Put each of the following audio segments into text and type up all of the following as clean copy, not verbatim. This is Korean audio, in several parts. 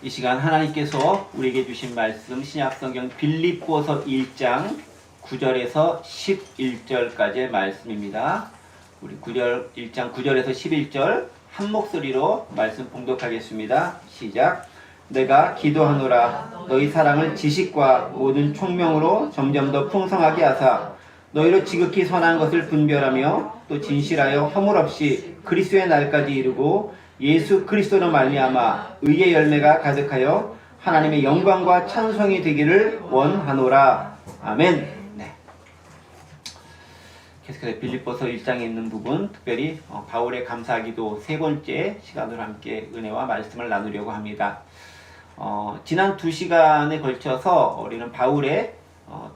이 시간 하나님께서 우리에게 주신 말씀 신약성경 빌립보서 1장 9절에서 11절까지의 말씀입니다. 우리 1장 9절에서 11절 한 목소리로 말씀 봉독하겠습니다. 시작. 내가 기도하노라 너희 사랑을 지식과 모든 총명으로 점점 더 풍성하게 하사 너희로 지극히 선한 것을 분별하며 또 진실하여 허물 없이 그리스도의 날까지 이루고 예수 그리스도로 말미암아 의의 열매가 가득하여 하나님의 영광과 찬송이 되기를 원하노라. 아멘. 네. 계속해서 빌립보서 1장에 있는 부분, 특별히 바울의 감사기도 세 번째 시간으로 함께 은혜와 말씀을 나누려고 합니다. 지난 2시간에 걸쳐서 우리는 바울의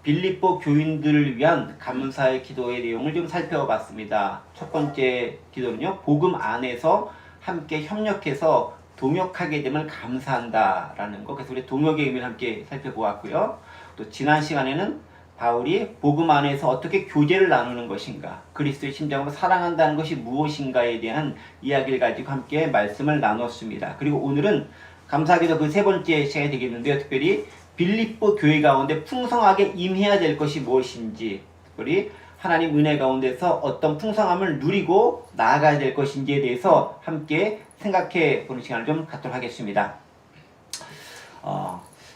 빌립보 교인들을 위한 감사의 기도의 내용을 좀 살펴봤습니다. 첫 번째 기도는요, 복음 안에서 함께 협력해서 동역하게 됨을 감사한다라는 것. 그래서 우리 동역의 의미를 함께 살펴보았고요. 또 지난 시간에는 바울이 복음 안에서 어떻게 교제를 나누는 것인가, 그리스도의 심장으로 사랑한다는 것이 무엇인가에 대한 이야기를 가지고 함께 말씀을 나눴습니다. 그리고 오늘은 감사기도 그 세 번째 시간이 되겠는데요. 특별히 빌립보 교회 가운데 풍성하게 임해야 될 것이 무엇인지, 특별히 하나님 은혜 가운데서 어떤 풍성함을 누리고 나아가야 될 것인지에 대해서 함께 생각해 보는 시간을 좀 갖도록 하겠습니다.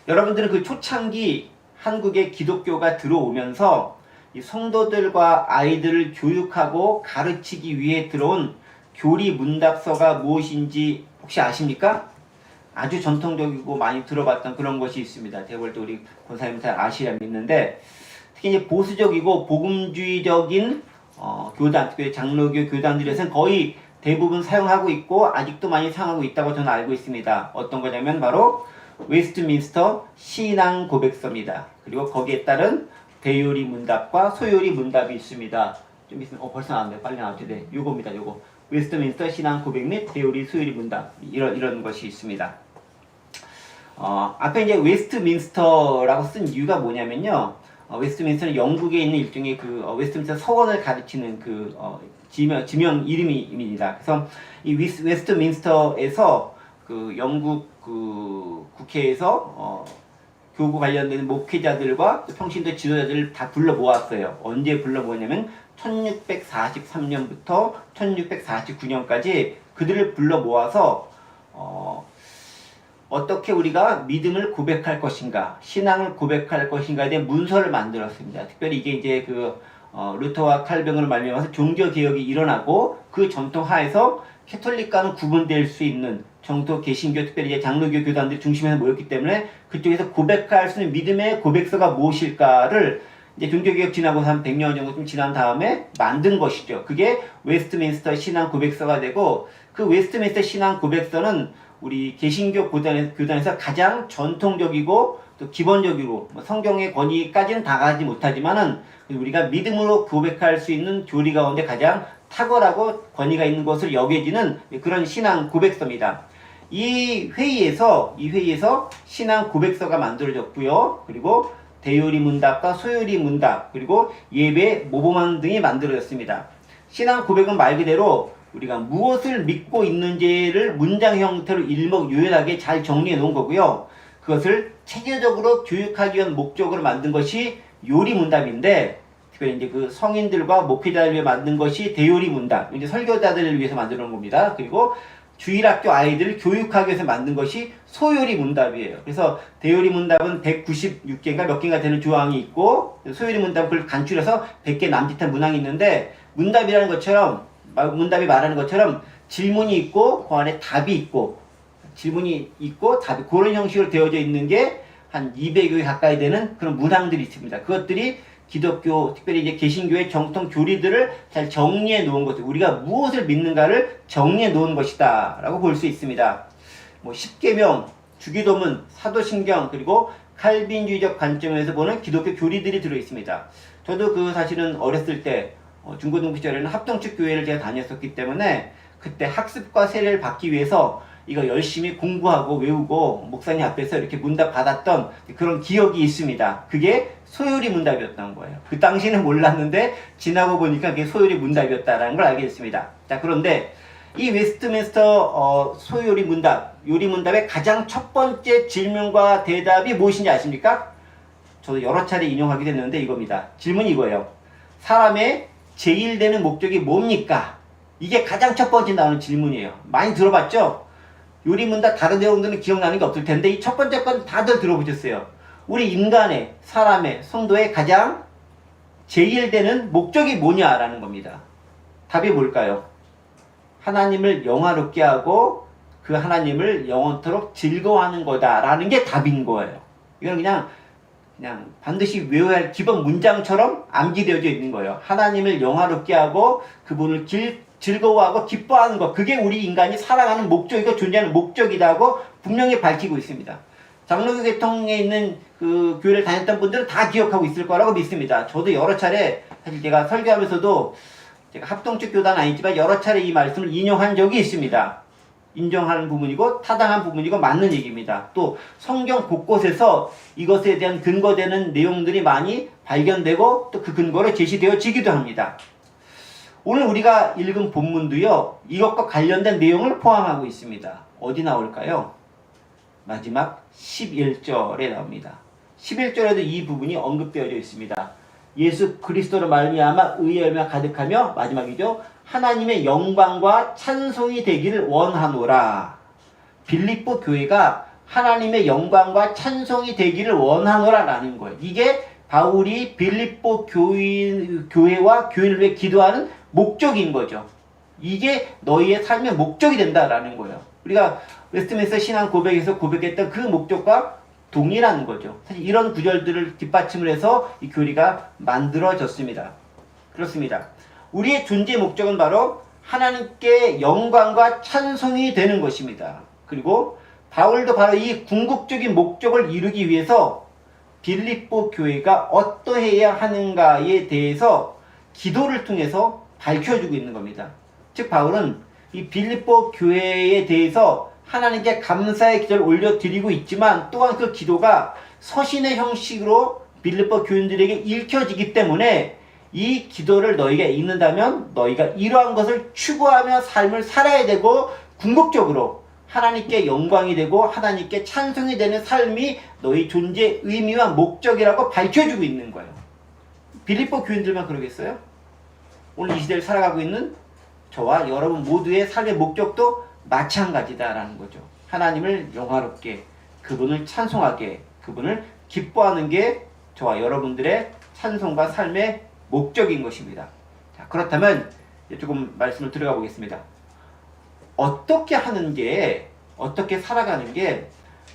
여러분들은 그 초창기 한국에 기독교가 들어오면서 이 성도들과 아이들을 교육하고 가르치기 위해 들어온 교리 문답서가 무엇인지 혹시 아십니까? 아주 전통적이고 많이 들어봤던 그런 것이 있습니다. 제가 볼 때 우리 권사님 잘 아시리라 믿는데, 특히 이제 보수적이고 복음주의적인 교단, 특별히 장로교 교단들에서는 거의 대부분 사용하고 있고 아직도 많이 사용하고 있다고 저는 알고 있습니다. 어떤 거냐면 바로 웨스트민스터 신앙 고백서입니다. 그리고 거기에 따른 대요리 문답과 소요리 문답이 있습니다. 좀 있으면 벌써 나왔네요. 빨리 나왔죠. 네, 요겁니다. 요거 웨스트민스터 신앙 고백 및 대요리 소요리 문답, 이런 것이 있습니다. 앞에 이제 웨스트민스터라고 쓴 이유가 뭐냐면요. 웨스트민스터는 영국에 있는 일종의 그 웨스트민스터 서원을 가르치는 그 지명 이름입니다. 그래서 이 웨스트민스터에서 그 영국 그 국회에서 교구 관련된 목회자들과 평신도 지도자들을 다 불러 모았어요. 언제 불러 모았냐면 1643년부터 1649년까지 그들을 불러 모아서 어떻게 우리가 믿음을 고백할 것인가, 신앙을 고백할 것인가에 대한 문서를 만들었습니다. 특별히 이게 이제 루터와 칼뱅으로 말미암아서 종교 개혁이 일어나고 그 전통 하에서 캐톨릭과는 구분될 수 있는 정토 개신교, 특별히 이제 장로교 교단들이 중심에서 모였기 때문에 그쪽에서 고백할 수 있는 믿음의 고백서가 무엇일까를 이제 종교 개혁 지나고 한 100년 정도 좀 지난 다음에 만든 것이죠. 그게 웨스트민스터 신앙 고백서가 되고, 그 웨스트민스터 신앙 고백서는 우리 개신교 교단에서 가장 전통적이고 또 기본적이고 성경의 권위까지는 다 가지 못하지만은 우리가 믿음으로 고백할 수 있는 교리 가운데 가장 탁월하고 권위가 있는 것을 여겨지는 그런 신앙 고백서입니다. 이 회의에서 신앙 고백서가 만들어졌고요. 그리고 대요리 문답과 소요리 문답, 그리고 예배 모범안 등이 만들어졌습니다. 신앙 고백은 말 그대로 우리가 무엇을 믿고 있는지를 문장 형태로 일목요연하게 잘 정리해 놓은 거고요. 그것을 체계적으로 교육하기 위한 목적으로 만든 것이 요리 문답인데, 특별히 이제 그 성인들과 목회자를 위해 만든 것이 대요리 문답, 이제 설교자들을 위해서 만들어 놓은 겁니다. 그리고 주일학교 아이들을 교육하기 위해서 만든 것이 소요리 문답이에요. 그래서 대요리 문답은 196개인가 몇 개가 되는 조항이 있고, 소요리 문답은 그걸 간추려서 100개 남짓한 문항이 있는데, 문답이라는 것처럼, 문답이 말하는 것처럼 질문이 있고 그 안에 답이 있고, 질문이 있고 답이, 그런 형식으로 되어져 있는 게 한 200여 개 가까이 되는 그런 문항들이 있습니다. 그것들이 기독교, 특별히 이제 개신교의 정통 교리들을 잘 정리해 놓은 것들, 우리가 무엇을 믿는가를 정리해 놓은 것이다 라고 볼 수 있습니다. 뭐 십계명, 주기도문, 사도신경, 그리고 칼빈주의적 관점에서 보는 기독교 교리들이 들어 있습니다. 저도 사실은 어렸을 때 중고등부 시절에는 합동측 교회를 제가 다녔었기 때문에 그때 학습과 세례를 받기 위해서 이거 열심히 공부하고 외우고 목사님 앞에서 이렇게 문답 받았던 그런 기억이 있습니다. 그게 소요리 문답이었던 거예요. 그 당시는 몰랐는데 지나고 보니까 그게 소요리 문답이었다는 걸 알게 됐습니다. 자, 그런데 이 웨스트민스터 소요리 문답, 요리문답의 가장 첫 번째 질문과 대답이 무엇인지 아십니까? 저도 여러 차례 인용하게 됐는데 이겁니다. 질문이 이거예요. 사람의 제일 되는 목적이 뭡니까? 이게 가장 첫 번째 나오는 질문이에요. 많이 들어봤죠? 요리문답 다른 내용들은 기억나는 게 없을 텐데 이 첫 번째 건 다들 들어보셨어요. 우리 인간의, 사람의, 성도의 가장 제일 되는 목적이 뭐냐라는 겁니다. 답이 뭘까요? 하나님을 영화롭게 하고 그 하나님을 영원토록 즐거워하는 거다라는 게 답인 거예요. 이건 그냥 반드시 외워야 할 기본 문장처럼 암기되어져 있는 거예요. 하나님을 영화롭게 하고 그분을 즐거워하고 기뻐하는 것. 그게 우리 인간이 살아가는 목적이고 존재하는 목적이라고 분명히 밝히고 있습니다. 장로교 계통에 있는 그 교회를 다녔던 분들은 다 기억하고 있을 거라고 믿습니다. 저도 여러 차례 사실 제가 설교하면서도 제가 합동적 교단 아니지만 여러 차례 이 말씀을 인용한 적이 있습니다. 인정하는 부분이고 타당한 부분이고 맞는 얘기입니다. 또 성경 곳곳에서 이것에 대한 근거되는 내용들이 많이 발견되고 또 그 근거로 제시되어지기도 합니다. 오늘 우리가 읽은 본문도요. 이것과 관련된 내용을 포함하고 있습니다. 어디 나올까요? 마지막 11절에 나옵니다. 11절에도 이 부분이 언급되어져 있습니다. 예수 그리스도로 말미암아 의의 열매가 가득하며 마지막이죠. 하나님의 영광과 찬송이 되기를 원하노라. 빌립보 교회가 하나님의 영광과 찬송이 되기를 원하노라 라는 거예요. 이게 바울이 빌립보 교회와 교인을 위해 기도하는 목적인 거죠. 이게 너희의 삶의 목적이 된다라는 거예요. 우리가 웨스트민스터 신앙 고백에서 고백했던 그 목적과 동일한 거죠. 사실 이런 구절들을 뒷받침을 해서 이 교리가 만들어졌습니다. 그렇습니다. 우리의 존재 목적은 바로 하나님께 영광과 찬송이 되는 것입니다. 그리고 바울도 바로 이 궁극적인 목적을 이루기 위해서 빌립보 교회가 어떠해야 하는가에 대해서 기도를 통해서 밝혀주고 있는 겁니다. 즉 바울은 이 빌립보 교회에 대해서 하나님께 감사의 기도를 올려드리고 있지만 또한 그 기도가 서신의 형식으로 빌립보 교인들에게 읽혀지기 때문에 이 기도를 너희가 읽는다면 너희가 이러한 것을 추구하며 삶을 살아야 되고 궁극적으로 하나님께 영광이 되고 하나님께 찬송이 되는 삶이 너희 존재의 의미와 목적이라고 밝혀주고 있는 거예요. 빌립보 교인들만 그러겠어요? 오늘 이 시대를 살아가고 있는 저와 여러분 모두의 삶의 목적도 마찬가지다라는 거죠. 하나님을 영화롭게, 그분을 찬송하게, 그분을 기뻐하는 게 저와 여러분들의 찬송과 삶의 목적인 것입니다. 자, 그렇다면 조금 말씀을 들어가 보겠습니다. 어떻게 하는 게, 어떻게 살아가는 게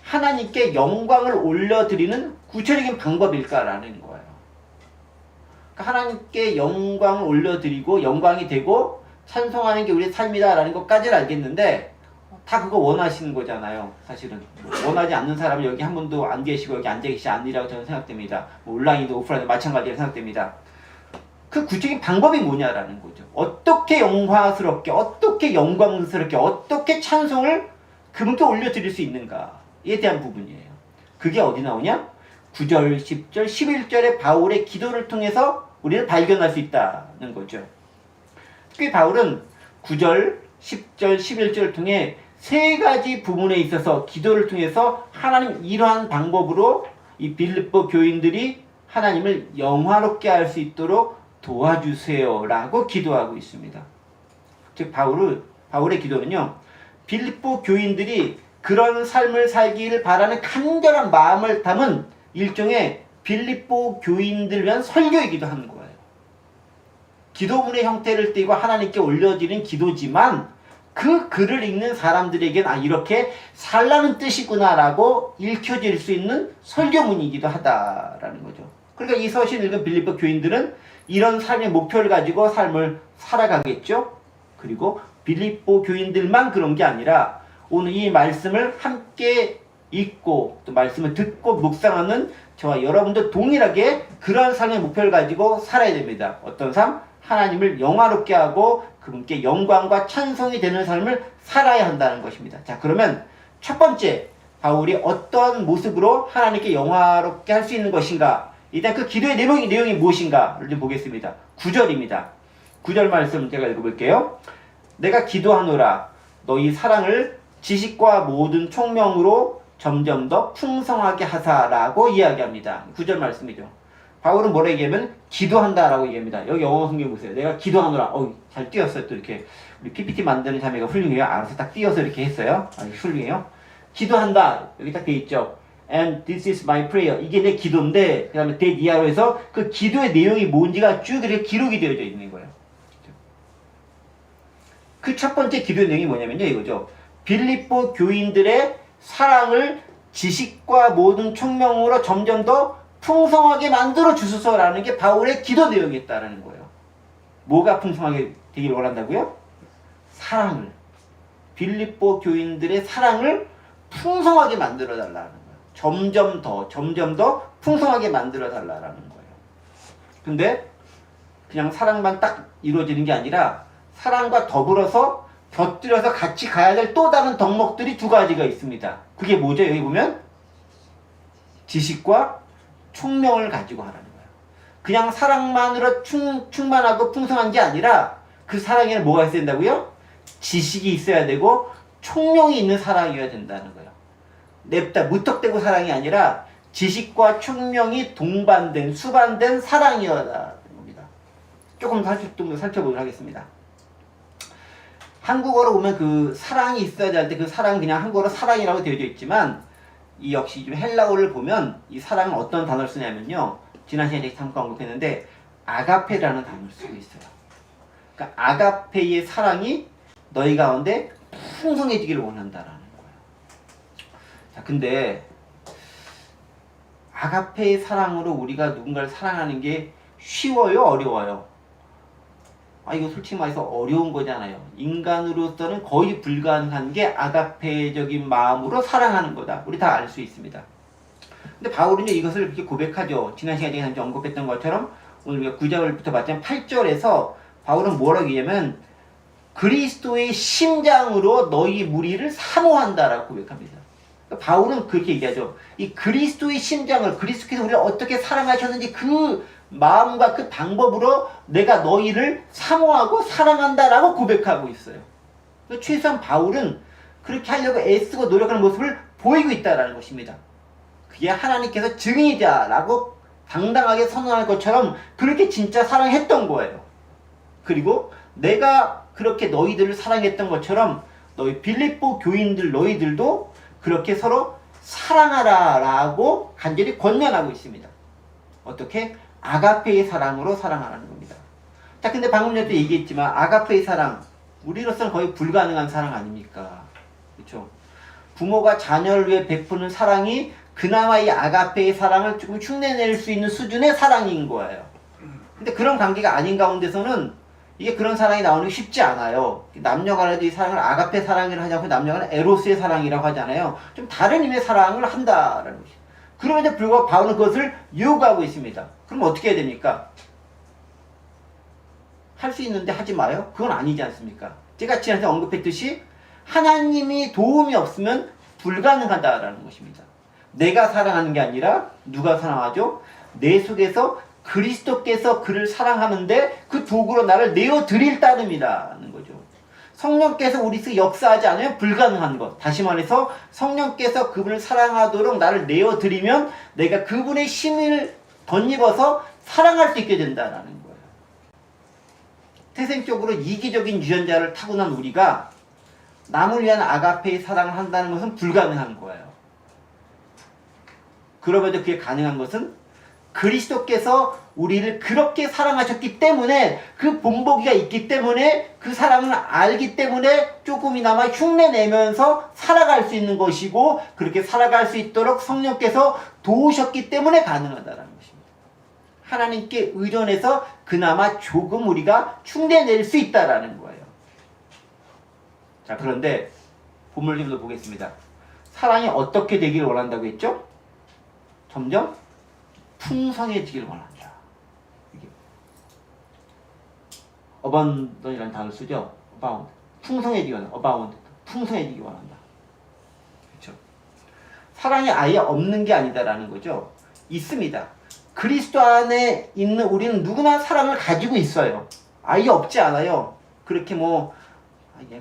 하나님께 영광을 올려드리는 구체적인 방법일까라는 거예요. 그러니까 하나님께 영광을 올려드리고 영광이 되고 찬송하는 게 우리의 삶이다라는 것까지는 알겠는데 다 그거 원하시는 거잖아요. 사실은 원하지 않는 사람은 여기 한 분도 안 계시고 여기 앉아 계시지 않으리라고 저는 생각됩니다. 온라인도 오프라인도 마찬가지라고 생각됩니다. 그 구체적인 방법이 뭐냐라는 거죠. 어떻게 영화스럽게, 어떻게 영광스럽게, 어떻게 찬송을 그분께 올려드릴 수 있는가에 대한 부분이에요. 그게 어디 나오냐? 9절, 10절, 11절의 바울의 기도를 통해서 우리를 발견할 수 있다는 거죠. 특히 바울은 9절, 10절, 11절을 통해 세 가지 부분에 있어서 기도를 통해서 하나님 이러한 방법으로 이 빌립보 교인들이 하나님을 영화롭게 할 수 있도록 도와주세요 라고 기도하고 있습니다. 즉 바울의 기도는요, 빌립보 교인들이 그런 삶을 살기를 바라는 간절한 마음을 담은 일종의 빌립보 교인들을 위한 설교이기도 하는 거예요. 기도문의 형태를 띠고 하나님께 올려드린 기도지만 그 글을 읽는 사람들에게는 이렇게 살라는 뜻이구나 라고 읽혀질 수 있는 설교문이기도 하다라는 거죠. 그러니까 이 서신 읽은 빌립보 교인들은 이런 삶의 목표를 가지고 삶을 살아가겠죠. 그리고 빌립보 교인들만 그런 게 아니라 오늘 이 말씀을 함께 읽고 또 말씀을 듣고 묵상하는 저와 여러분도 동일하게 그러한 삶의 목표를 가지고 살아야 됩니다. 어떤 삶? 하나님을 영화롭게 하고 그분께 영광과 찬송이 되는 삶을 살아야 한다는 것입니다. 자, 그러면 첫 번째 바울이 어떤 모습으로 하나님께 영화롭게 할 수 있는 것인가? 일단 그 기도의 내용이 무엇인가를 좀 보겠습니다. 9절입니다. 9절 말씀 제가 읽어볼게요. 내가 기도하노라 너희 사랑을 지식과 모든 총명으로 점점 더 풍성하게 하사라고 이야기합니다. 9절 말씀이죠. 바울은 뭐라 얘기하면 기도한다라고 얘기합니다. 여기 영어 성경 보세요. 내가 기도하노라. 잘 띄었어요. 또 이렇게 우리 PPT 만드는 자매가 훌륭해요. 알아서 딱 띄어서 이렇게 했어요. 아주 훌륭해요. 기도한다. 여기 딱 돼 있죠. And this is my prayer. 이게 내 기도인데 그 다음에 데디아로 해서 그 기도의 내용이 뭔지가 쭉 이렇게 기록이 되어져 있는 거예요. 그 첫 번째 기도의 내용이 뭐냐면요. 이거죠. 빌립보 교인들의 사랑을 지식과 모든 총명으로 점점 더 풍성하게 만들어 주소서라는 게 바울의 기도 내용이었다라는 거예요. 뭐가 풍성하게 되길 원한다고요? 사랑을. 빌립보 교인들의 사랑을 풍성하게 만들어 달라는 거예요. 점점 더 풍성하게 만들어 달라는 거예요. 근데 그냥 사랑만 딱 이루어지는 게 아니라 사랑과 더불어서 곁들여서 같이 가야 될 또 다른 덕목들이 두 가지가 있습니다. 그게 뭐죠? 여기 보면 지식과 총명을 가지고 하라는 거예요. 그냥 사랑만으로 충만하고 풍성한 게 아니라 그 사랑에는 뭐가 있어야 된다고요? 지식이 있어야 되고 총명이 있는 사랑이어야 된다는 거예요. 냅다 무턱대고 사랑이 아니라 지식과 총명이 동반된 수반된 사랑이어야 되는 겁니다. 조금 더 살펴보도록 하겠습니다. 한국어로 보면 그 사랑이 있어야 될 때 그 사랑은 그냥 한국어로 사랑이라고 되어져 있지만 이 역시 좀 헬라어를 보면 이 사랑은 어떤 단어를 쓰냐면요. 지난 시간에 잠깐 언급했는데 아가페라는 단어를 쓰고 있어요. 그러니까 아가페의 사랑이 너희 가운데 풍성해지기를 원한다라는 거예요. 자, 근데 아가페의 사랑으로 우리가 누군가를 사랑하는 게 쉬워요? 어려워요? 이거 솔직히 말해서 어려운 거잖아요. 인간으로서는 거의 불가능한 게 아가페적인 마음으로 사랑하는 거다. 우리 다 알 수 있습니다. 근데 바울은요, 이것을 그렇게 고백하죠. 지난 시간에 잠시 언급했던 것처럼 오늘 우리가 9절부터 봤지만 8절에서 바울은 뭐라고 얘기하면 그리스도의 심장으로 너희 무리를 사모한다라고 고백합니다. 그러니까 바울은 그렇게 얘기하죠. 이 그리스도의 심장을, 그리스도께서 우리를 어떻게 사랑하셨는지 그 마음과 그 방법으로 내가 너희를 사모하고 사랑한다라고 고백하고 있어요. 최소한 바울은 그렇게 하려고 애쓰고 노력하는 모습을 보이고 있다는 것입니다. 그게 하나님께서 증인이다라고 당당하게 선언할 것처럼 그렇게 진짜 사랑했던 거예요. 그리고 내가 그렇게 너희들을 사랑했던 것처럼 너희 빌립보 교인들 너희들도 그렇게 서로 사랑하라라고 간절히 권면하고 있습니다. 어떻게? 아가페의 사랑으로 사랑하라는 겁니다. 자, 근데 방금 전에도 얘기했지만 아가페의 사랑, 우리로서는 거의 불가능한 사랑 아닙니까? 그렇죠? 부모가 자녀를 위해 베푸는 사랑이 그나마 이 아가페의 사랑을 조금 흉내낼 수 있는 수준의 사랑인 거예요. 근데 그런 관계가 아닌 가운데서는 이게 그런 사랑이 나오는 게 쉽지 않아요. 남녀간에도 이 사랑을 아가페 사랑이라고 하지 않고 남녀간에 에로스의 사랑이라고 하잖아요. 좀 다른 의미의 사랑을 한다라는 것이죠. 그럼에도 불구하고 바울은 그것을 요구하고 있습니다. 그럼 어떻게 해야 됩니까? 할 수 있는데 하지 마요? 그건 아니지 않습니까? 제가 지난주에 언급했듯이 하나님이 도움이 없으면 불가능하다라는 것입니다. 내가 사랑하는 게 아니라 누가 사랑하죠? 내 속에서 그리스도께서 그를 사랑하는데 그 도구로 나를 내어드릴 따름이라는 거죠. 성령께서 우리 속에 역사하지 않으면 불가능한 것. 다시 말해서 성령께서 그분을 사랑하도록 나를 내어드리면 내가 그분의 힘을 덧입어서 사랑할 수 있게 된다는 거예요. 태생적으로 이기적인 유전자를 타고난 우리가 남을 위한 아가페의 사랑을 한다는 것은 불가능한 거예요. 그럼에도 그게 가능한 것은 그리스도께서 우리를 그렇게 사랑하셨기 때문에 그 본보기가 있기 때문에 그 사랑을 알기 때문에 조금이나마 흉내내면서 살아갈 수 있는 것이고 그렇게 살아갈 수 있도록 성령께서 도우셨기 때문에 가능하다는 것입니다. 하나님께 의존해서 그나마 조금 우리가 흉내낼 수 있다는 거예요. 자, 그런데 본문을 좀 더 보겠습니다. 사랑이 어떻게 되기를 원한다고 했죠? 점점 풍성해지길 원한다. 이게 abundant이라는 단어를 쓰죠. abound. 풍성해지기 원한다. abound. 풍성해지기 원한다. 그렇죠? 사랑이 아예 없는 게 아니다라는 거죠. 있습니다. 그리스도 안에 있는 우리는 누구나 사랑을 가지고 있어요. 아예 없지 않아요. 그렇게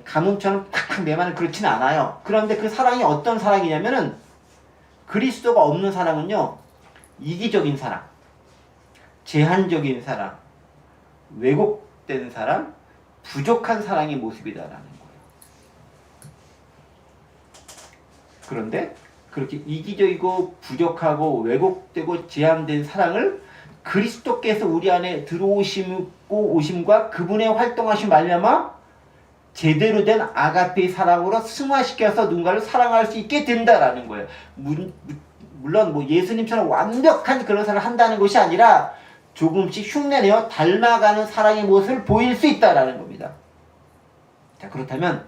가뭄처럼 팍팍 내만은 그렇지는 않아요. 그런데 그 사랑이 어떤 사랑이냐면은 그리스도가 없는 사랑은요, 이기적인 사랑, 제한적인 사랑, 왜곡된 사랑, 부족한 사랑의 모습이다라는 거예요. 그런데 그렇게 이기적이고 부족하고 왜곡되고 제한된 사랑을 그리스도께서 우리 안에 오심과 그분의 활동하신 말미암아 제대로 된 아가페의 사랑으로 승화시켜서 누군가를 사랑할 수 있게 된다라는 거예요. 물론 뭐 예수님처럼 완벽한 그런 사랑을 한다는 것이 아니라 조금씩 흉내내어 닮아가는 사랑의 모습을 보일 수 있다라는 겁니다. 자, 그렇다면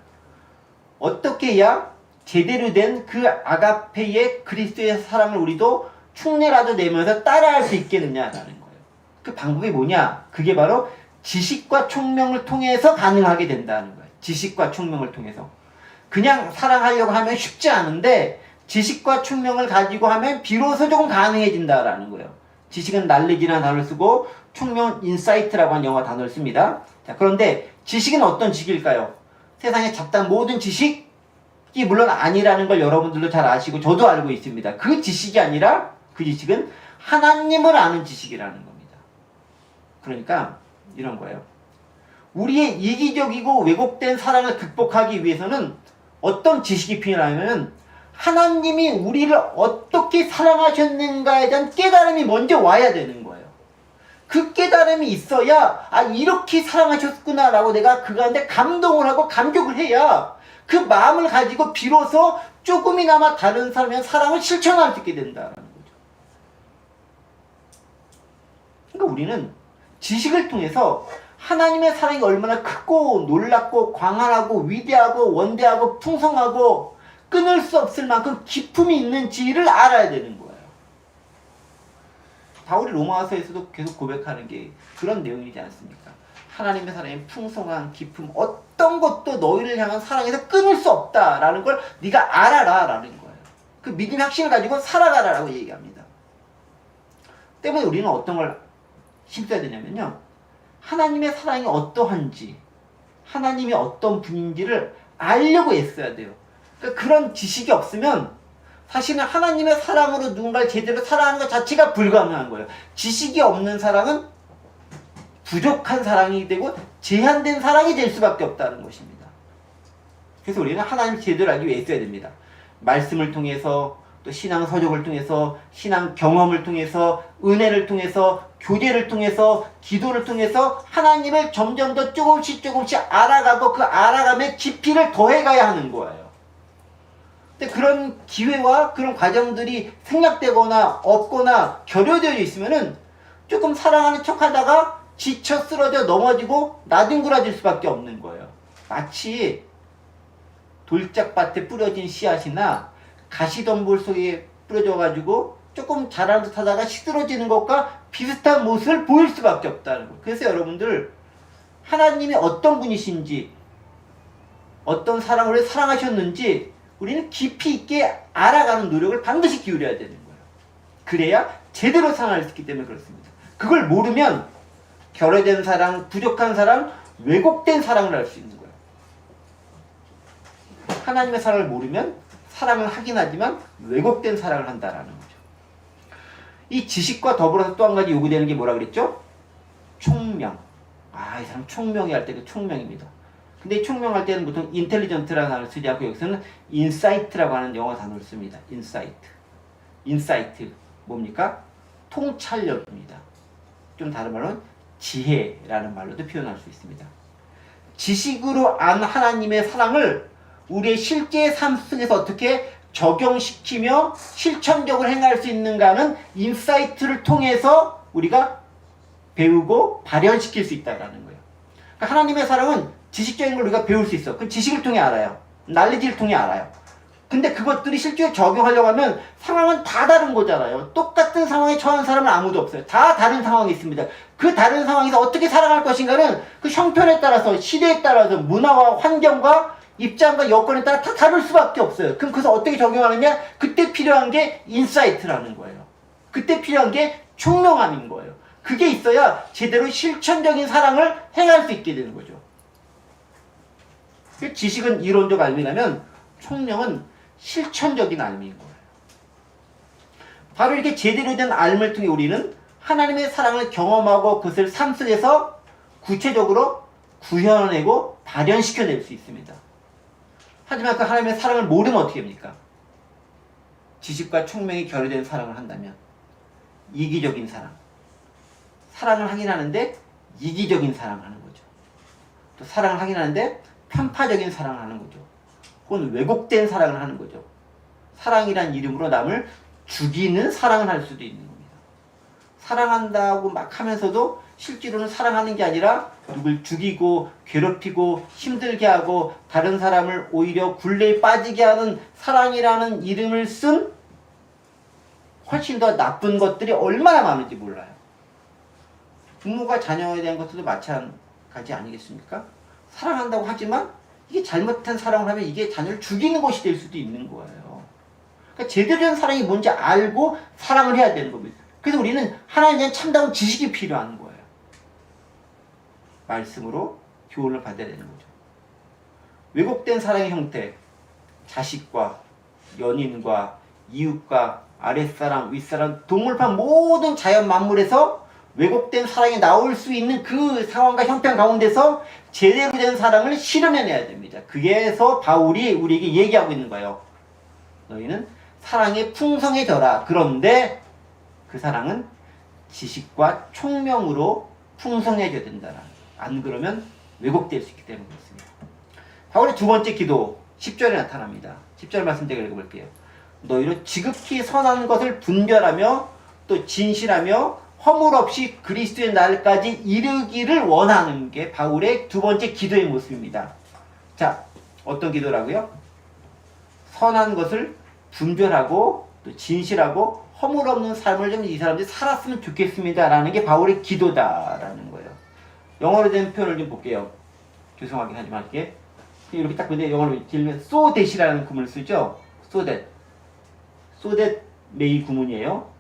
어떻게 해야 제대로 된 그 아가페의 그리스도의 사랑을 우리도 흉내라도 내면서 따라할 수 있겠느냐라는 거예요. 그 방법이 뭐냐? 그게 바로 지식과 총명을 통해서 가능하게 된다는 거예요. 지식과 총명을 통해서. 그냥 사랑하려고 하면 쉽지 않은데 지식과 총명을 가지고 하면 비로소 조금 가능해진다라는 거예요. 지식은 knowledge라는 단어를 쓰고 총명은 insight라고 하는 영어 단어를 씁니다. 자, 그런데 지식은 어떤 지식일까요? 세상에 잡다한 모든 지식이 물론 아니라는 걸 여러분들도 잘 아시고 저도 알고 있습니다. 그 지식이 아니라 그 지식은 하나님을 아는 지식이라는 겁니다. 그러니까 이런 거예요. 우리의 이기적이고 왜곡된 사랑을 극복하기 위해서는 어떤 지식이 필요하냐면 하나님이 우리를 어떻게 사랑하셨는가에 대한 깨달음이 먼저 와야 되는 거예요. 그 깨달음이 있어야 이렇게 사랑하셨구나 라고 내가 그 가운데 감동을 하고 감격을 해야 그 마음을 가지고 비로소 조금이나마 다른 사람의 사랑을 실천할 수 있게 된다는 거죠. 그러니까 우리는 지식을 통해서 하나님의 사랑이 얼마나 크고 놀랍고 광활하고 위대하고 원대하고 풍성하고 끊을 수 없을 만큼 기품이 있는지를 알아야 되는 거예요. 바울이 로마서에서도 계속 고백하는 게 그런 내용이지 않습니까? 하나님의 사랑의 풍성한 기품 어떤 것도 너희를 향한 사랑에서 끊을 수 없다라는 걸 네가 알아라 라는 거예요. 그 믿음의 확신을 가지고 살아가라라고 얘기합니다. 때문에 우리는 어떤 걸 힘써야 되냐면요, 하나님의 사랑이 어떠한지 하나님이 어떤 분인지를 알려고 애써야 돼요. 그러니까 그런 지식이 없으면 사실은 하나님의 사랑으로 누군가를 제대로 사랑하는 것 자체가 불가능한 거예요. 지식이 없는 사랑은 부족한 사랑이 되고 제한된 사랑이 될 수밖에 없다는 것입니다. 그래서 우리는 하나님을 제대로 알기 위해 애써야 됩니다. 말씀을 통해서, 또 신앙 서적을 통해서, 신앙 경험을 통해서, 은혜를 통해서, 교제를 통해서, 기도를 통해서 하나님을 점점 더 조금씩 알아가고 그 알아감의 깊이를 더해가야 하는 거예요. 근데 그런 기회와 그런 과정들이 생략되거나 없거나 결여되어 있으면은 조금 사랑하는 척 하다가 지쳐 쓰러져 넘어지고 나뒹굴어질 수밖에 없는 거예요. 마치 돌짝밭에 뿌려진 씨앗이나 가시덤불 속에 뿌려져가지고 조금 자라는 듯 하다가 시들어지는 것과 비슷한 모습을 보일 수밖에 없다는 거예요. 그래서 여러분들 하나님이 어떤 분이신지 어떤 사랑을 사랑하셨는지 우리는 깊이 있게 알아가는 노력을 반드시 기울여야 되는 거예요. 그래야 제대로 사랑할 수 있기 때문에 그렇습니다. 그걸 모르면 결여된 사랑, 부족한 사랑, 왜곡된 사랑을 할 수 있는 거예요. 하나님의 사랑을 모르면 사랑을 하긴 하지만 왜곡된 사랑을 한다라는 거죠. 이 지식과 더불어서 또 한 가지 요구되는 게 뭐라 그랬죠? 총명. 이 사람 총명이 할 때 그 총명입니다. 근데 총명할 때는 보통 인텔리전트라는 단어를 쓰지 않고 여기서는 인사이트라고 하는 영어 단어를 씁니다. 인사이트. 뭡니까? 통찰력입니다. 좀 다른 말로는 지혜라는 말로도 표현할 수 있습니다. 지식으로 안 하나님의 사랑을 우리의 실제 삶 속에서 어떻게 적용시키며 실천적으로 행할 수 있는가는 인사이트를 통해서 우리가 배우고 발현시킬 수 있다는 거예요. 그러니까 하나님의 사랑은 지식적인 걸 우리가 배울 수 있어. 그 지식을 통해 알아요. knowledge를 통해 알아요. 근데 그것들이 실제로 적용하려고 하면 상황은 다 다른 거잖아요. 똑같은 상황에 처한 사람은 아무도 없어요. 다 다른 상황이 있습니다. 그 다른 상황에서 어떻게 살아갈 것인가는 그 형편에 따라서, 시대에 따라서, 문화와 환경과 입장과 여건에 따라 다 다를 수밖에 없어요. 그럼 그래서 어떻게 적용하느냐? 그때 필요한 게 인사이트라는 거예요. 그때 필요한 게 총명함인 거예요. 그게 있어야 제대로 실천적인 사랑을 행할 수 있게 되는 거죠. 그 지식은 이론적 알미라면 총명은 실천적인 알미인 거예요. 바로 이렇게 제대로 된 알을 통해 우리는 하나님의 사랑을 경험하고 그것을 삶 속에서 구체적으로 구현해내고 발현시켜낼 수 있습니다. 하지만 그 하나님의 사랑을 모르면 어떻게 합니까? 지식과 총명이 결여된 사랑을 한다면 이기적인 사랑. 사랑을 하긴 하는데 이기적인 사랑을 하는 거죠. 또 사랑을 하긴 하는데 편파적인 사랑을 하는 거죠. 혹은 왜곡된 사랑을 하는 거죠. 사랑이란 이름으로 남을 죽이는 사랑을 할 수도 있는 겁니다. 사랑한다고 막 하면서도 실제로는 사랑하는 게 아니라 누굴 죽이고 괴롭히고 힘들게 하고 다른 사람을 오히려 굴레에 빠지게 하는 사랑이라는 이름을 쓴 훨씬 더 나쁜 것들이 얼마나 많은지 몰라요. 부모가 자녀에 대한 것들도 마찬가지 아니겠습니까? 사랑한다고 하지만 이게 잘못한 사랑을 하면 이게 자녀를 죽이는 것이 될 수도 있는 거예요. 그러니까 제대로 된 사랑이 뭔지 알고 사랑을 해야 되는 겁니다. 그래서 우리는 하나님에 대한 참다운 지식이 필요한 거예요. 말씀으로 교훈을 받아야 되는 거죠. 왜곡된 사랑의 형태, 자식과 연인과 이웃과 아랫사람, 윗사람, 동물판 모든 자연 만물에서 왜곡된 사랑이 나올 수 있는 그 상황과 형편 가운데서 제대로 된 사랑을 실현해내야 됩니다. 그게서 바울이 우리에게 얘기하고 있는 거예요. 너희는 사랑에 풍성해져라. 그런데 그 사랑은 지식과 총명으로 풍성해져야 된다라는 거예요. 안 그러면 왜곡될 수 있기 때문에 그렇습니다. 바울의 두 번째 기도 10절에 나타납니다. 10절 말씀 제가 읽어볼게요. 너희로 지극히 선한 것을 분별하며 또 진실하며 허물 없이 그리스도의 날까지 이르기를 원하는 게 바울의 두 번째 기도의 모습입니다. 자, 어떤 기도라고요? 선한 것을 분별하고 또 진실하고 허물 없는 삶을 좀 이 사람들이 살았으면 좋겠습니다 라는 게 바울의 기도다라는 거예요. 영어로 된 표현을 좀 볼게요. 죄송하긴 하지만 이렇게 딱 근데 영어로 길면 so that이라는 구문을 쓰죠. so that may 구문이에요.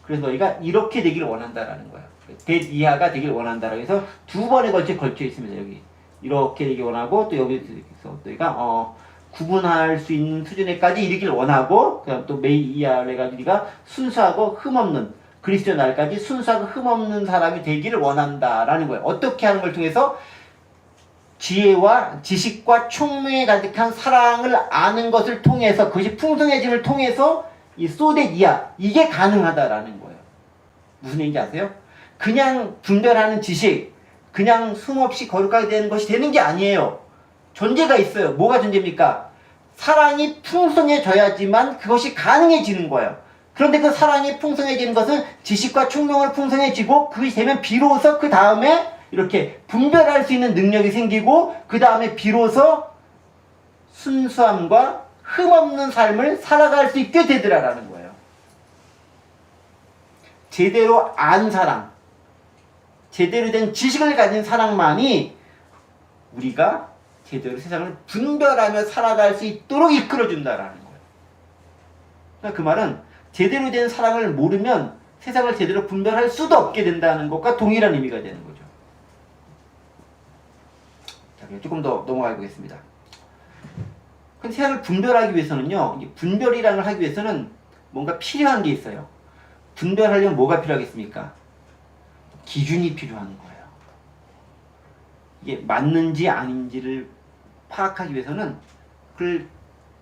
그래서 너희가 이렇게 되기를 원한다라는 거예요. that 이하가 되길 원한다라고 해서 두 번에 걸쳐 있습니다. 여기 이렇게 되길 원하고 또 여기서 너희가 구분할 수 있는 수준에까지 이르길 원하고 그다음 또 may 이하를 해가지고 우리가 순수하고 흠없는 그리스도 날까지 순수하고 흠없는 사람이 되기를 원한다라는 거예요. 어떻게 하는 걸 통해서 지혜와 지식과 총명에 가득한 사랑을 아는 것을 통해서 그것이 풍성해짐을 통해서 이 소댓이야 이게 가능하다라는 거예요. 무슨 얘기인지 아세요? 그냥 분별하는 지식, 그냥 숨없이 거룩하게 되는 것이 되는 게 아니에요. 존재가 있어요. 뭐가 존재입니까? 사랑이 풍성해져야지만 그것이 가능해지는 거예요. 그런데 그 사랑이 풍성해지는 것은 지식과 총명으로 풍성해지고 그것이 되면 비로소 그 다음에 이렇게 분별할 수 있는 능력이 생기고 그 다음에 비로소 순수함과 흠없는 삶을 살아갈 수 있게 되더라라는 거예요. 제대로 안 사랑, 제대로 된 지식을 가진 사랑만이 우리가 제대로 세상을 분별하며 살아갈 수 있도록 이끌어준다라는 거예요. 그러니까 그 말은 제대로 된 사랑을 모르면 세상을 제대로 분별할 수도 없게 된다는 것과 동일한 의미가 되는 거죠. 자, 조금 더 넘어가 보겠습니다. 근데 세상을 분별하기 위해서는요, 분별이라는 걸 하기 위해서는 뭔가 필요한 게 있어요. 분별하려면 뭐가 필요하겠습니까? 기준이 필요한 거예요. 이게 맞는지 아닌지를 파악하기 위해서는 그걸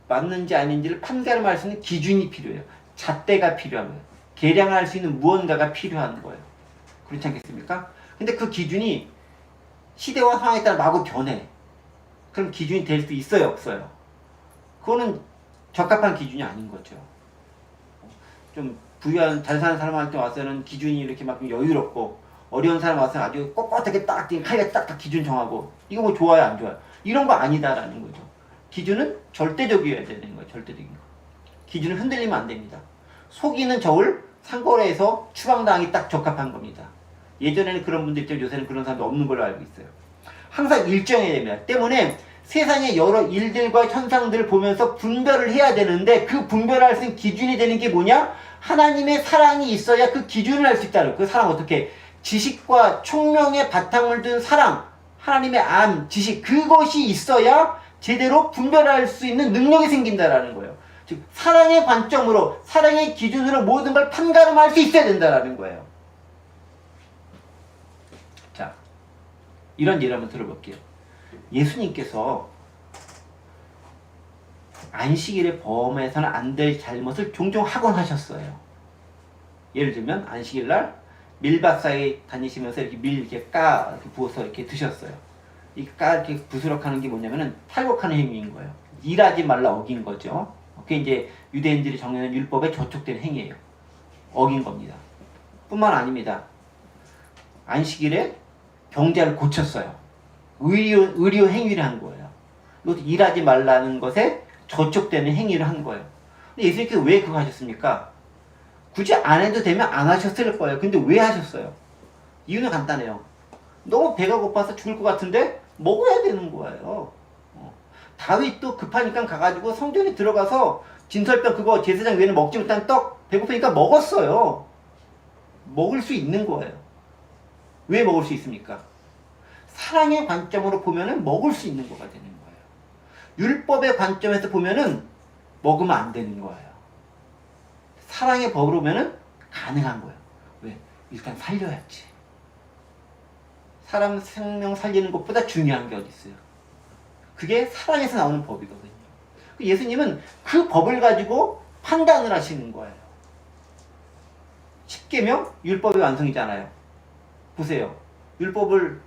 맞는지 아닌지를 판가름할 수 있는 기준이 필요해요. 잣대가 필요한 거예요. 계량할 수 있는 무언가가 필요한 거예요. 그렇지 않겠습니까? 근데 그 기준이 시대와 상황에 따라 마구 변해. 그럼 기준이 될 수 있어요, 없어요? 그거는 적합한 기준이 아닌 거죠. 좀 부유한 잘 사는 사람한테 와서는 기준이 이렇게 막 여유롭고 어려운 사람 와서는 아주 꼿꼿하게 딱 칼에 딱딱 기준 정하고 이거 뭐 좋아요 안 좋아요? 이런 거 아니다라는 거죠. 기준은 절대적이어야 되는 거예요. 절대적인 거. 기준은 흔들리면 안 됩니다. 속이는 저울 상거래에서 추방당하기 딱 적합한 겁니다. 예전에는 그런 분들 있지만 요새는 그런 사람도 없는 걸로 알고 있어요. 항상 일정해야 됩니다. 때문에 세상의 여러 일들과 현상들을 보면서 분별을 해야 되는데 그 분별할 수 있는 기준이 되는 게 뭐냐? 하나님의 사랑이 있어야 그 기준을 할 수 있다는 거예요. 그 사랑 어떻게? 지식과 총명의 바탕을 둔 사랑, 하나님의 지식 그것이 있어야 제대로 분별할 수 있는 능력이 생긴다라는 거예요. 즉 사랑의 관점으로, 사랑의 기준으로 모든 걸 판가름할 수 있어야 된다라는 거예요. 자, 이런 예를 한번 들어볼게요. 예수님께서 안식일에 범해서는 안 될 잘못을 종종 하곤 하셨어요. 예를 들면 안식일 날 밀밭사이 다니시면서 이렇게 밀 이렇게 이렇게 부어서 이렇게 드셨어요. 이 이렇게 부스럭하는 게 뭐냐면은 탈곡하는 행위인 거예요. 일하지 말라 어긴 거죠. 그게 이제 유대인들이 정해놓은 율법에 저촉된 행위예요. 어긴 겁니다. 뿐만 아닙니다. 안식일에 병자를 고쳤어요. 의료 행위를 한 거예요. 이것도 일하지 말라는 것에 저촉되는 행위를 한 거예요. 근데 예수님께서 왜 그거 하셨습니까? 굳이 안 해도 되면 안 하셨을 거예요. 근데 왜 하셨어요? 이유는 간단해요. 너무 배가 고파서 죽을 것 같은데 먹어야 되는 거예요. 다윗도 급하니까 가가지고 성전에 들어가서 진설병 그거 제사장 외에는 먹지 못한 떡 배고프니까 먹었어요. 먹을 수 있는 거예요. 왜 먹을 수 있습니까? 사랑의 관점으로 보면은 먹을 수 있는 거가 되는 거예요. 율법의 관점에서 보면은 먹으면 안 되는 거예요. 사랑의 법으로 보면은 가능한 거예요. 왜? 일단 살려야지. 사람 생명 살리는 것보다 중요한 게 어디 있어요? 그게 사랑에서 나오는 법이거든요. 예수님은 그 법을 가지고 판단을 하시는 거예요. 십계명 율법의 완성이잖아요. 보세요. 율법을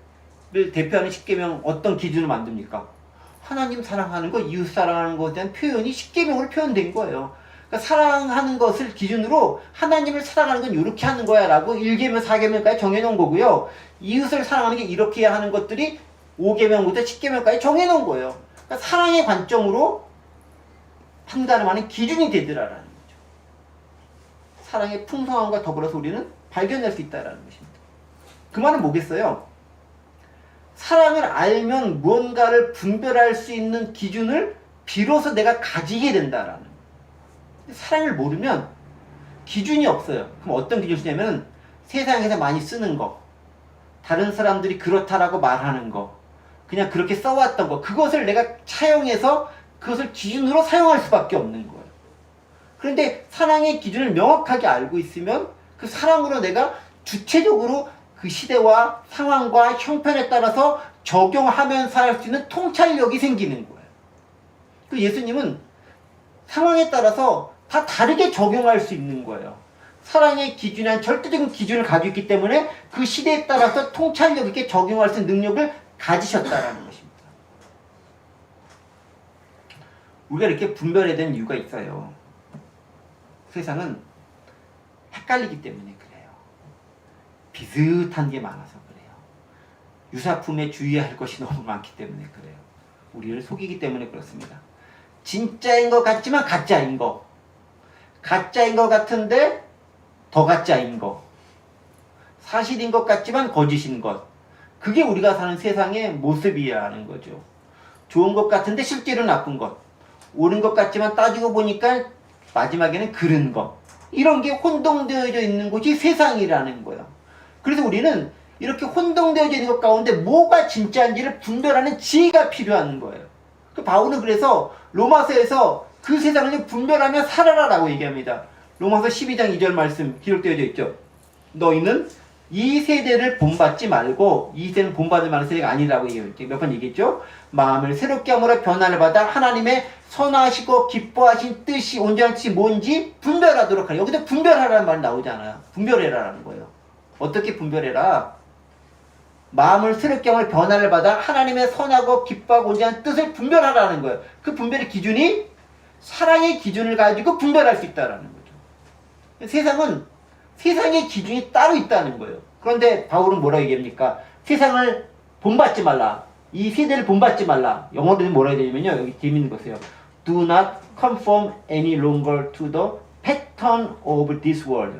대표하는 십계명 어떤 기준을 만듭니까? 하나님 사랑하는 것, 이웃 사랑하는 것에 대한 표현이 십계명으로 표현된 거예요. 그러니까 사랑하는 것을 기준으로 하나님을 사랑하는 건 이렇게 하는 거야 라고 1계명, 4계명까지 정해놓은 거고요. 이웃을 사랑하는 게 이렇게 해야 하는 것들이 5계명부터 10계명까지 정해놓은 거예요. 그러니까 사랑의 관점으로 판단하는 기준이 되더라라는 거죠. 사랑의 풍성함과 더불어서 우리는 발견할 수 있다라는 것입니다. 그 말은 뭐겠어요? 사랑을 알면 무언가를 분별할 수 있는 기준을 비로소 내가 가지게 된다라는 거예요. 사랑을 모르면 기준이 없어요. 그럼 어떤 기준이 쓰냐면 세상에서 많이 쓰는 거, 다른 사람들이 그렇다라고 말하는 거, 그냥 그렇게 써왔던 거, 그것을 내가 차용해서 그것을 기준으로 사용할 수밖에 없는 거예요. 그런데 사랑의 기준을 명확하게 알고 있으면 그 사랑으로 내가 주체적으로 그 시대와 상황과 형편에 따라서 적용하면서 할 수 있는 통찰력이 생기는 거예요. 그 예수님은 상황에 따라서 다 다르게 적용할 수 있는 거예요. 사랑의 기준이란 절대적인 기준을 가지고 있기 때문에 그 시대에 따라서 통찰력 있게 적용할 수 있는 능력을 가지셨다라는 것입니다. 우리가 이렇게 분별해야 되는 이유가 있어요. 세상은 헷갈리기 때문에 그래요. 비슷한 게 많아서 그래요. 유사품에 주의해야 할 것이 너무 많기 때문에 그래요. 우리를 속이기 때문에 그렇습니다. 진짜인 것 같지만 가짜인 거, 가짜인 것 같은데 더 가짜인 거, 사실인 것 같지만 거짓인 것, 그게 우리가 사는 세상의 모습이야 하는 거죠. 좋은 것 같은데 실제로 나쁜 것, 옳은 것 같지만 따지고 보니까 마지막에는 그른 것, 이런 게 혼동되어져 있는 곳이 세상이라는 거예요. 그래서 우리는 이렇게 혼동되어져 있는 것 가운데 뭐가 진짜인지를 분별하는 지혜가 필요한 거예요. 그 바울은 그래서 로마서에서 그 세상을 분별하며 살아라라고 얘기합니다. 로마서 12장 2절 말씀 기록되어져 있죠. 너희는 이 세대를 본받지 말고, 이 세대는 본받을 만한 세대가 아니라고 얘기했죠. 몇 번 얘기했죠. 마음을 새롭게 함으로 변화를 받아 하나님의 선하시고 기뻐하신 뜻이, 온전한 뜻이 뭔지 분별하도록 하라. 여기서 분별하라는 말이 나오잖아요. 분별해라라는 거예요. 어떻게 분별해라? 마음을 새롭게 함으로 변화를 받아 하나님의 선하고 기뻐하고 온전한 뜻을 분별하라는 거예요. 그 분별의 기준이 사랑의 기준을 가지고 분별할 수 있다는 거죠. 세상의 기준이 따로 있다는 거예요. 그런데 바울은 뭐라고 얘기합니까? 세상을 본받지 말라. 이 세대를 본받지 말라. 영어로는 뭐라고 되냐면요. 여기 재밌는 것이에요. Do not conform any longer to the pattern of this world.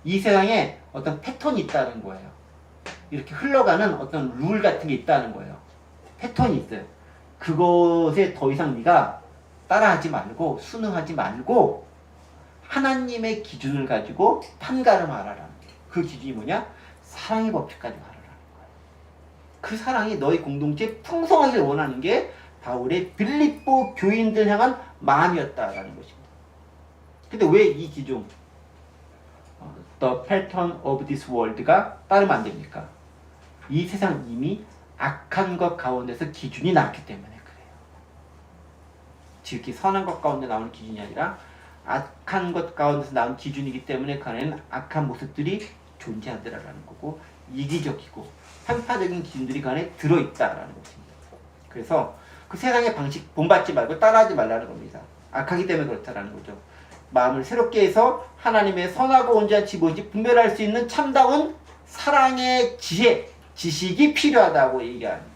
이 세상에 어떤 패턴이 있다는 거예요. 이렇게 흘러가는 어떤 룰 같은 게 있다는 거예요. 패턴이 있어요. 그것에 더 이상 네가 따라하지 말고 순응하지 말고 하나님의 기준을 가지고 판가름하라라는 거예요. 그 기준이 뭐냐? 사랑의 법칙 가지고 하라라는 거예요. 그 사랑이 너희 공동체에 풍성하길 원하는 게 바울의 빌립보 교인들 향한 마음이었다라는 것입니다. 근데 왜 이 기종 The pattern of this world가 따르면 안 됩니까? 이 세상 이미 악한 것 가운데서 기준이 나왔기 때문에 그래요. 지극히 선한 것 가운데 나오는 기준이 아니라 악한 것 가운데서 나온 기준이기 때문에 그 안에는 악한 모습들이 존재하더라라는 거고, 이기적이고 편파적인 기준들이 그 안에 들어있다라는 것입니다. 그래서 그 세상의 방식 본받지 말고 따라하지 말라는 겁니다. 악하기 때문에 그렇다라는 거죠. 마음을 새롭게 해서 하나님의 선하고 온전한지 뭔지 분별할 수 있는 참다운 사랑의 지혜, 지식이 필요하다고 얘기합니다.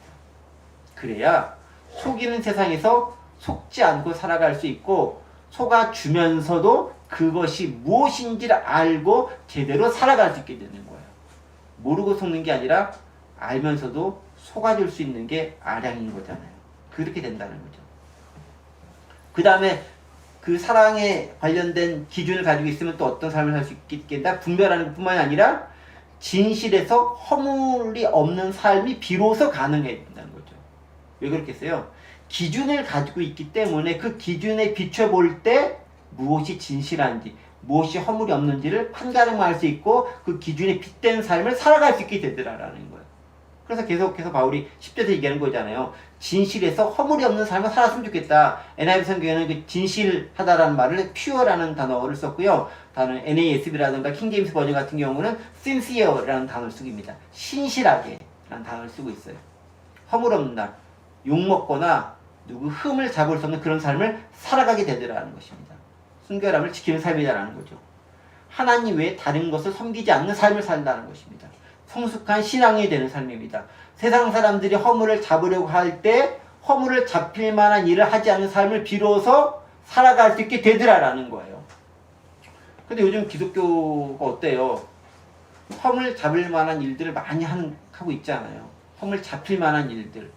그래야 속이는 세상에서 속지 않고 살아갈 수 있고, 속아주면서도 그것이 무엇인지를 알고 제대로 살아갈 수 있게 되는 거예요. 모르고 속는 게 아니라 알면서도 속아줄 수 있는 게 아량인 거잖아요. 그렇게 된다는 거죠. 그 다음에 그 사랑에 관련된 기준을 가지고 있으면 또 어떤 삶을 살 수 있겠다? 분별하는 것뿐만이 아니라 진실에서 허물이 없는 삶이 비로소 가능해진다는 거죠. 왜 그렇겠어요? 기준을 가지고 있기 때문에 그 기준에 비춰볼 때 무엇이 진실한지, 무엇이 허물이 없는지를 판가름할 수 있고 그 기준에 빗댄 삶을 살아갈 수 있게 되더라라는 거예요. 그래서 계속해서 바울이 10절에서 얘기하는 거잖아요. 진실에서 허물이 없는 삶을 살았으면 좋겠다. NIV 성경에는 그 진실하다라는 말을 pure라는 단어를 썼고요. 다른 NASB라든가 킹제임스 버전 같은 경우는 sincere라는 단어를 쓰기입니다. 신실하게 라는 단어를 쓰고 있어요. 허물 없는 날, 욕먹거나 누구 흠을 잡을 수 없는 그런 삶을 살아가게 되더라는 것입니다. 순결함을 지키는 삶이다라는 거죠. 하나님 외에 다른 것을 섬기지 않는 삶을 산다는 것입니다. 성숙한 신앙이 되는 삶입니다. 세상 사람들이 허물을 잡으려고 할 때 허물을 잡힐 만한 일을 하지 않는 삶을 비로소 살아갈 수 있게 되더라라는 거예요. 근데 요즘 기독교가 어때요? 허물 잡을 만한 일들을 많이 하고 있잖아요. 허물 잡힐 만한 일들.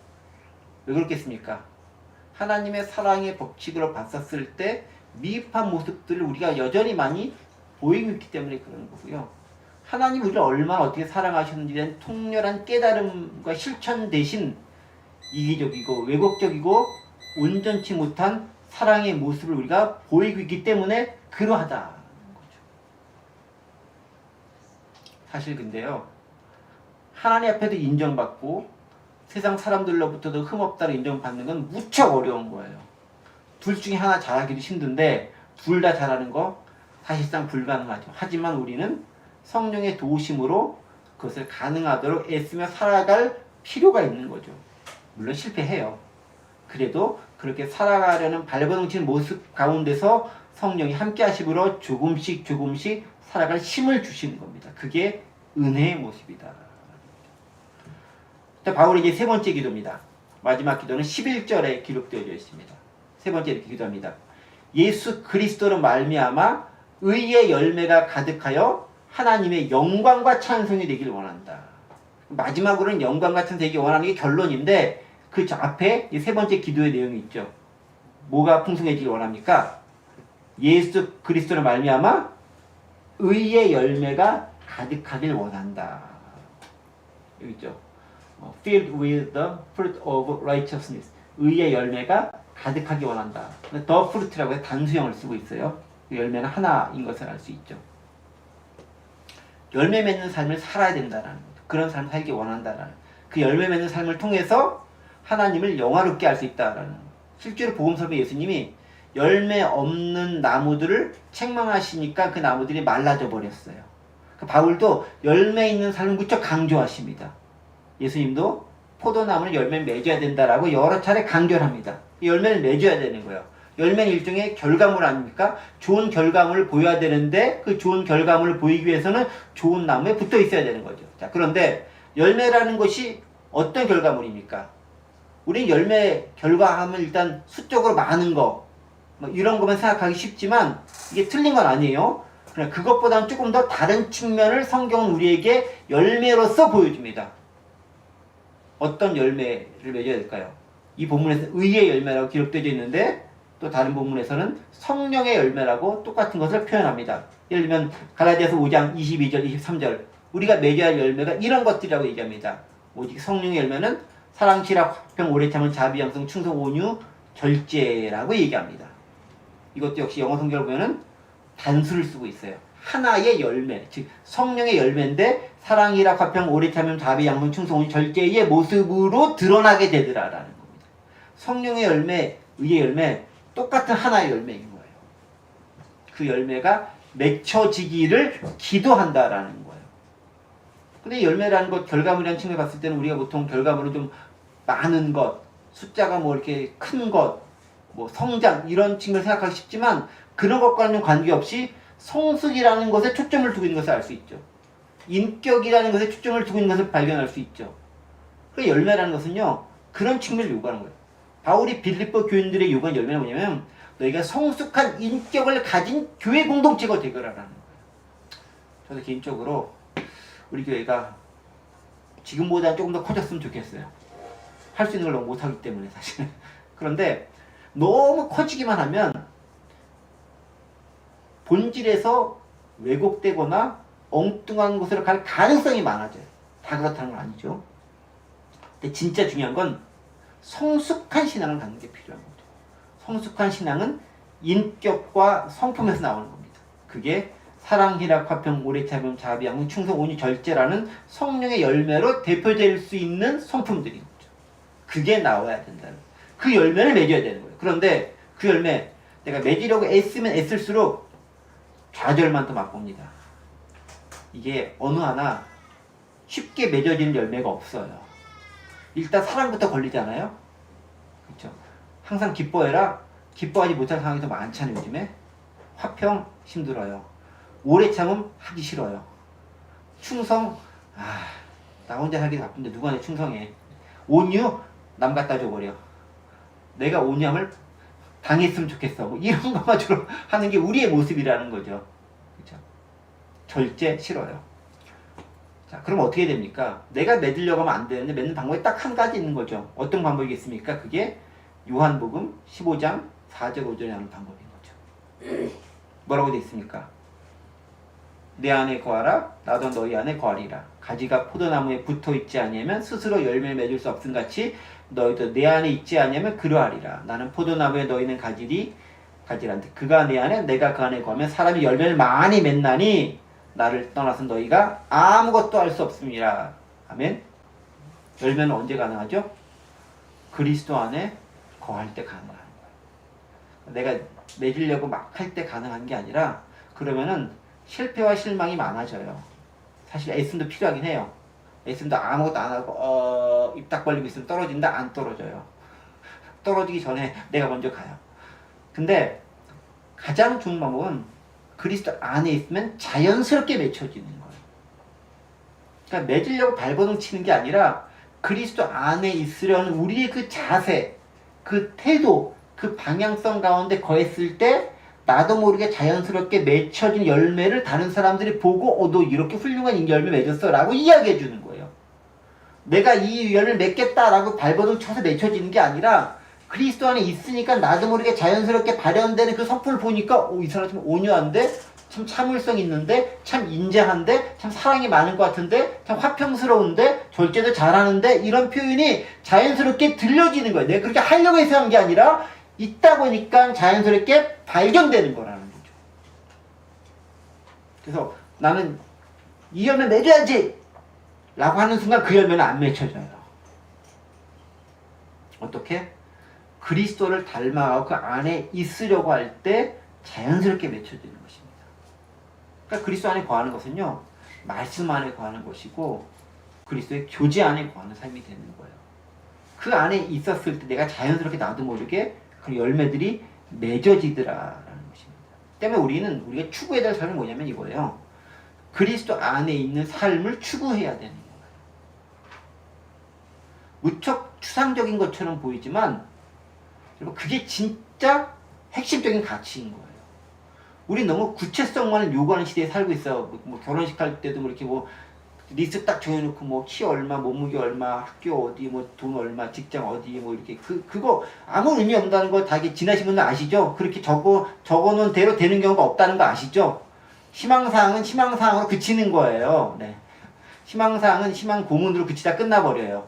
왜 그렇겠습니까? 하나님의 사랑의 법칙으로 봤었을 때 미흡한 모습들을 우리가 여전히 많이 보이고 있기 때문에 그런 거고요. 하나님 우리를 얼마나 어떻게 사랑하셨는지에 대한 통렬한 깨달음과 실천 대신 이기적이고 왜곡적이고 온전치 못한 사랑의 모습을 우리가 보이고 있기 때문에 그러하다는 거죠. 사실 근데요, 하나님 앞에도 인정받고 세상 사람들로부터도 흠없다고 인정받는 건 무척 어려운 거예요. 둘 중에 하나 잘하기도 힘든데 둘 다 잘하는 거 사실상 불가능하죠. 하지만 우리는 성령의 도우심으로 그것을 가능하도록 애쓰며 살아갈 필요가 있는 거죠. 물론 실패해요. 그래도 그렇게 살아가려는 발버둥치는 모습 가운데서 성령이 함께 하심으로 조금씩 살아갈 힘을 주시는 겁니다. 그게 은혜의 모습이다. 바울의 이제 세 번째 기도입니다. 마지막 기도는 11절에 기록되어져 있습니다. 세 번째 이렇게 기도합니다. 예수 그리스도로 말미암아 의의 열매가 가득하여 하나님의 영광과 찬송이 되길 원한다. 마지막으로는 영광과 찬송이 되길 원하는 게 결론인데 그 앞에 이 세 번째 기도의 내용이 있죠. 뭐가 풍성해지길 원합니까? 예수 그리스도로 말미암아 의의 열매가 가득하길 원한다. 여기 있죠. Filled with the fruit of righteousness. 의의 열매가 가득하게 원한다. The fruit라고 해서 단수형을 쓰고 있어요. 그 열매는 하나인 것을 알 수 있죠. 열매 맺는 삶을 살아야 된다는 그런 삶을 살기 원한다라는 그 열매 맺는 삶을 통해서 하나님을 영화롭게 할 수 있다라는 실제로 복음서에 예수님이 열매 없는 나무들을 책망하시니까 그 나무들이 말라져 버렸어요. 그 바울도 열매 있는 삶을 무척 강조하십니다. 예수님도 포도나무는 열매를 맺어야 된다라고 여러 차례 강조를 합니다. 열매를 맺어야 되는 거예요. 열매는 일종의 결과물 아닙니까? 좋은 결과물을 보여야 되는데 그 좋은 결과물을 보이기 위해서는 좋은 나무에 붙어 있어야 되는 거죠. 자, 그런데 열매라는 것이 어떤 결과물입니까? 우리는 열매 결과하면 일단 수적으로 많은 거 뭐 이런 것만 생각하기 쉽지만 이게 틀린 건 아니에요. 그러나 그것보다는 조금 더 다른 측면을 성경은 우리에게 열매로서 보여줍니다. 어떤 열매를 맺어야 될까요? 이 본문에서 의의 열매라고 기록되어 있는데 또 다른 본문에서는 성령의 열매라고 똑같은 것을 표현합니다. 예를 들면 갈라디아서 5장 22절 23절 우리가 맺어야 할 열매가 이런 것들이라고 얘기합니다. 오직 성령의 열매는 사랑, 실학, 화평, 오래 참은, 자비, 양성, 충성, 온유, 절제라고 얘기합니다. 이것도 역시 영어 성경을 보면은 단수를 쓰고 있어요. 하나의 열매, 즉 성령의 열매인데 사랑, 실학, 화평, 오래 참음, 자비, 양성, 충성, 온유, 절제의 모습으로 드러나게 되더라라는 겁니다. 성령의 열매, 의의 열매, 똑같은 하나의 열매인 거예요. 그 열매가 맺혀지기를 기도한다라는 거예요. 근데 열매라는 것, 결과물이라는 측면에 봤을 때는 우리가 보통 결과물은 좀 많은 것, 숫자가 뭐 이렇게 큰 것, 뭐 성장 이런 측면을 생각하기 쉽지만 그런 것과는 관계없이 성숙이라는 것에 초점을 두고 있는 것을 알 수 있죠. 인격이라는 것에 초점을 두고 있는 것을 발견할 수 있죠. 그 열매라는 것은요, 그런 측면을 요구하는 거예요. 바울이 빌립보 교인들의 요구한 열매는 뭐냐면 너희가 성숙한 인격을 가진 교회 공동체가 되거라라는 거예요. 저도 개인적으로 우리 교회가 지금보다 조금 더 커졌으면 좋겠어요. 할 수 있는 걸 너무 못하기 때문에 사실은. 그런데 너무 커지기만 하면 본질에서 왜곡되거나 엉뚱한 곳으로 갈 가능성이 많아져요. 다 그렇다는 건 아니죠. 근데 진짜 중요한 건 성숙한 신앙을 갖는 게 필요한 거죠. 성숙한 신앙은 인격과 성품에서 나오는 겁니다. 그게 사랑, 희락, 화평, 오래 참음, 자비, 양성, 충성, 온유, 절제라는 성령의 열매로 대표될 수 있는 성품들인 거죠. 그게 나와야 된다는, 그 열매를 맺어야 되는 거예요. 그런데 그 열매, 내가 맺으려고 애쓰면 애쓸수록 좌절만 더 맛봅니다. 이게 어느 하나 쉽게 맺어지는 열매가 없어요. 일단 사랑부터 걸리잖아요. 그렇죠? 항상 기뻐해라. 기뻐하지 못할 상황이 더 많잖아요. 요즘에. 화평 힘들어요. 오래 참음 하기 싫어요. 충성, 나 혼자 살기 바쁜데 누가 내 충성해. 온유, 남 갖다 줘버려. 내가 온유함을 당했으면 좋겠어. 뭐 이런 것마저로 하는 게 우리의 모습이라는 거죠. 그렇죠? 절제 싫어요. 자, 그럼 어떻게 됩니까? 내가 맺으려고 하면 안 되는데 맺는 방법이 딱 한 가지 있는 거죠. 어떤 방법이겠습니까? 그게 요한복음 15장 4절 5절에 하는 방법인 거죠. 뭐라고 되어 있습니까? 내 안에 거하라, 나도 너희 안에 거하리라. 가지가 포도나무에 붙어 있지 아니하면 스스로 열매를 맺을 수 없음 같이 너희도 내 안에 있지 아니하면 그러하리라. 나는 포도나무에 너희는 가지란데 그가 내 안에 내가 그 안에 거하면 사람이 열매를 많이 맺나니 나를 떠나서 너희가 아무것도 할 수 없습니다. 아멘. 열매는 언제 가능하죠? 그리스도 안에 거할 때 가능한 거예요. 내가 맺으려고 막 할 때 가능한 게 아니라 그러면은 실패와 실망이 많아져요. 사실 애씀도 필요하긴 해요. 애씀도 아무것도 안 하고 입 딱 벌리고 있으면 떨어진다? 안 떨어져요. 떨어지기 전에 내가 먼저 가요. 근데 가장 좋은 방법은 그리스도 안에 있으면 자연스럽게 맺혀지는 거예요. 그러니까 맺으려고 발버둥 치는 게 아니라 그리스도 안에 있으려는 우리의 그 자세, 그 태도, 그 방향성 가운데 거했을 때 나도 모르게 자연스럽게 맺혀진 열매를 다른 사람들이 보고 너 이렇게 훌륭한 열매 맺었어 라고 이야기해 주는 거예요. 내가 이 열매를 맺겠다라고 발버둥 쳐서 맺혀지는 게 아니라 그리스도 안에 있으니까 나도 모르게 자연스럽게 발현되는 그 성품을 보니까 이 사람 참 온유한데, 참 참을성 있는데, 참 인자한데, 참 사랑이 많은 것 같은데, 참 화평스러운데, 절제도 잘하는데 이런 표현이 자연스럽게 들려지는 거예요. 내가 그렇게 하려고 해서 한 게 아니라 있다 보니까 자연스럽게 발견되는 거라는 거죠. 그래서 나는 이 열매 맺어야지 라고 하는 순간 그 열매는 안 맺혀져요. 어떻게? 그리스도를 닮아가고 그 안에 있으려고 할 때 자연스럽게 맺혀지는 것입니다. 그러니까 그리스도 안에 거하는 것은요, 말씀 안에 거하는 것이고 그리스도의 교제 안에 거하는 삶이 되는 거예요. 그 안에 있었을 때 내가 자연스럽게 나도 모르게 그 열매들이 맺어지더라라는 것입니다. 때문에 우리가 추구해야 될 삶은 뭐냐면 이거예요. 그리스도 안에 있는 삶을 추구해야 되는 거예요. 무척 추상적인 것처럼 보이지만 그게 진짜 핵심적인 가치인 거예요. 우리 너무 구체성만을 요구하는 시대에 살고 있어요. 뭐 결혼식 할 때도 뭐 이렇게 뭐 리스트 딱 정해놓고 뭐 키 얼마, 몸무게 얼마, 학교 어디, 뭐 돈 얼마, 직장 어디, 뭐 이렇게 그거 아무 의미 없다는 거 다 지나신 분들 아시죠? 그렇게 적어놓은 대로 되는 경우가 없다는 거 아시죠? 희망사항은 희망사항으로 그치는 거예요. 네. 희망사항은 희망 고문으로 그치다 끝나버려요.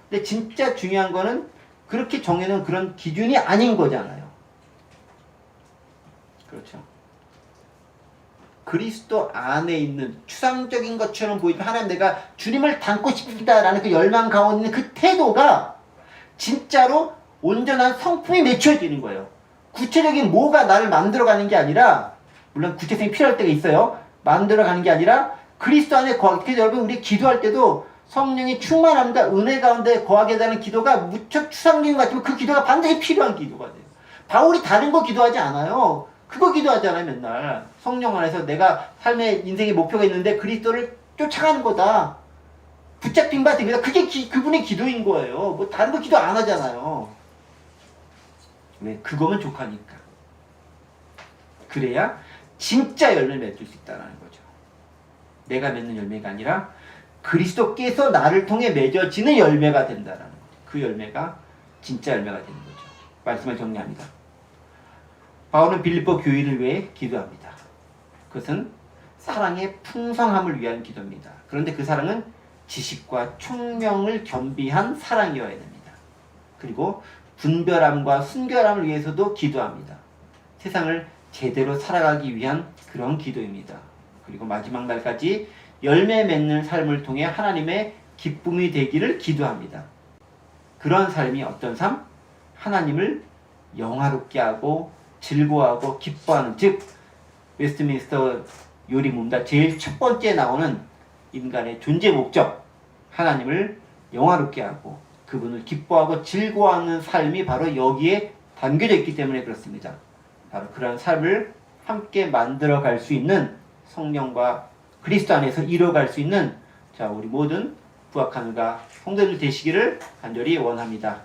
근데 진짜 중요한 거는 그렇게 정해놓은 그런 기준이 아닌 거잖아요. 그렇죠. 그리스도 안에 있는 추상적인 것처럼 보이지만 하나님 내가 주님을 닮고 싶다라는 그 열망 가운데 있는 그 태도가 진짜로 온전한 성품이 맺혀지는 거예요. 구체적인 뭐가 나를 만들어가는 게 아니라, 물론 구체성이 필요할 때가 있어요. 만들어가는 게 아니라 그리스도 안에 거하게. 여러분 우리 기도할 때도 성령이 충만함과 은혜 가운데 거하게 되는 기도가 무척 추상적인 것 같지만 그 기도가 반드시 필요한 기도가 돼요. 바울이 다른 거 기도하지 않아요. 그거 기도하잖아요. 맨날 성령 안에서 내가 삶의 인생의 목표가 있는데 그리스도를 쫓아가는 거다, 붙잡힌 바 됩니다. 그게 그분의 기도인 거예요. 뭐 다른 거 기도 안 하잖아요. 왜? 그거면 족하니까. 그래야 진짜 열매 맺을 수 있다는 거죠. 내가 맺는 열매가 아니라 그리스도께서 나를 통해 맺어지는 열매가 된다는 거죠. 그 열매가 진짜 열매가 되는 거죠. 말씀을 정리합니다. 바울은 빌립보 교회를 위해 기도합니다. 그것은 사랑의 풍성함을 위한 기도입니다. 그런데 그 사랑은 지식과 총명을 겸비한 사랑이어야 됩니다. 그리고 분별함과 순결함을 위해서도 기도합니다. 세상을 제대로 살아가기 위한 그런 기도입니다. 그리고 마지막 날까지 열매 맺는 삶을 통해 하나님의 기쁨이 되기를 기도합니다. 그런 삶이 어떤 삶? 하나님을 영화롭게 하고 즐거워하고 기뻐하는, 즉 웨스트민스터 요리문답 제일 첫 번째 나오는 인간의 존재 목적, 하나님을 영화롭게 하고 그분을 기뻐하고 즐거워하는 삶이 바로 여기에 담겨져 있기 때문에 그렇습니다. 바로 그런 삶을 함께 만들어갈 수 있는, 성령과 그리스도 안에서 이루어갈 수 있는 우리 모든 부학하늘과 성도들 되시기를 간절히 원합니다.